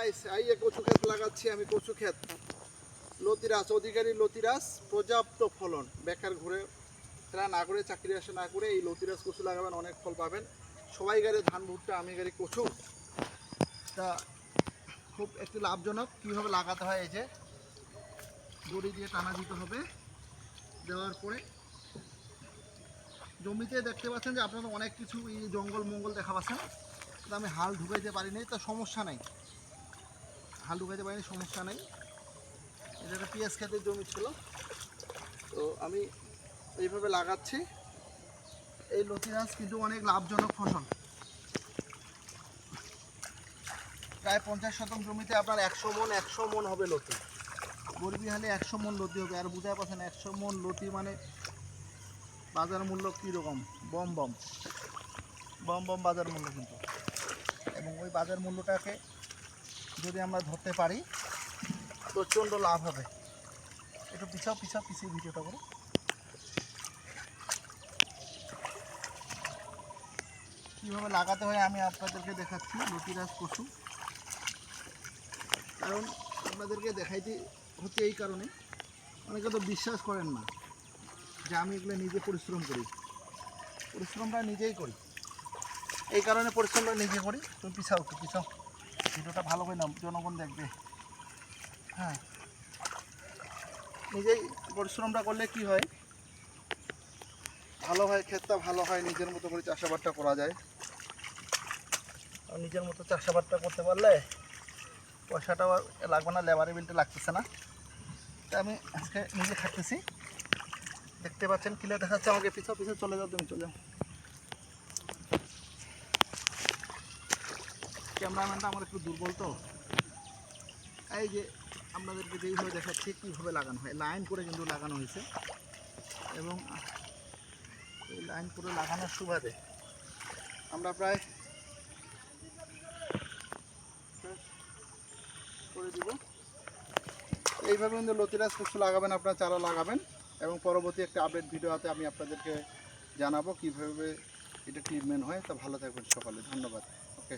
এই কচু ক্ষেত লাগাচ্ছি আমি, কচু ক্ষেত লতিরাজ, অধিকারী লতিরাজ, পর্যাপ্ত ফলন। বেকার ঘুরে ফেরা না করে, চাকরি আসা না করে এই লতিরাজ কচু লাগাবেন, অনেক ফল পাবেন। সবাই গাড়ি ধান ভুট্টা, আমি গাড়ি কচু। তা খুব একটু লাভজনক। কীভাবে লাগাতে হয়, এই যে দড়ি দিয়ে টানা দিতে হবে। দেওয়ার পরে জমিতে দেখতে পাচ্ছেন যে আপনারা অনেক কিছু এই জঙ্গল মঙ্গল দেখা পাচ্ছেন। আমি হাল ঢুকাইতে পারিনি, তো সমস্যা নেই, হাল ঢুকাইতে পারিনি, সমস্যা নেই। এটা একটা পেঁয়াজ ক্ষেতের জমি ছিল, তো আমি এইভাবে লাগাচ্ছি। এই লতিরাজ কিন্তু অনেক লাভজনক ফসল। প্রায় 50 শতক জমিতে আপনার 100 মন হবে লতি। গরবি হলে 100 মন লতি হবে। আর বুঝায় পাচ্ছেন 100 মন লতি মানে বাজার মূল্য কীরকম, বম বম বম বম বাজার মূল্য কিন্তু। এবং ওই বাজার মূল্যটাকে যদি আমরা ধরতে পারি প্রচণ্ড লাভ হবে। একটু পিছিয়ে ভিডিওটা করো। কীভাবে লাগাতে হয় আমি আপনাদেরকে দেখাচ্ছি লতিরাজ কচু। কারণ আপনাদেরকে দেখাইতে হচ্ছে এই কারণে, অনেকে তো বিশ্বাস করেন না যে আমি এগুলো নিজে পরিশ্রম করি। পরিশ্রমটা নিজেই করি, এই কারণে পরিশ্রমটা নিজে করি। তুমি পিছাও ভিডিওটা ভালো করে নাও, জনগণ দেখবে। হ্যাঁ, নিজেই পরিশ্রমটা করলে কি হয়, ভালো হয়, ক্ষেতটা ভালো হয়, নিজের মতো করে চাষাবাদটা করা যায়। আর নিজের মতো চাষাবাদটা করতে পারলে পয়সাটাও লাগবে না, লেবারের বিলটা লাগতেছে না। তাই আমি আজকে নিজে খাটতেছি। দেখতে পাচ্ছেন কিলে দেখাচ্ছে আমাকে। পিছু চলে যাও, তুমি চলে যাও। ক্যামেরাম্যানটা আমার একটু দুর্বল, তো এই যে আপনাদেরকে যেইভাবে দেখাচ্ছি কীভাবে লাগানো হয়, লাইন করে কিন্তু লাগানো হয়েছে। এবং এই লাইন করে লাগানোর সুবাদে আমরা প্রায় করে দিব। এইভাবে কিন্তু লতিরাজ কচু লাগাবেন, আপনারা চারা লাগাবেন। এবং পরবর্তী একটা আপডেট ভিডিওতে আমি আপনাদেরকে জানাবো কীভাবে এটা ট্রিটমেন্ট হয়। তা ভালো থাকবেন সকলে, ধন্যবাদ। ওকে।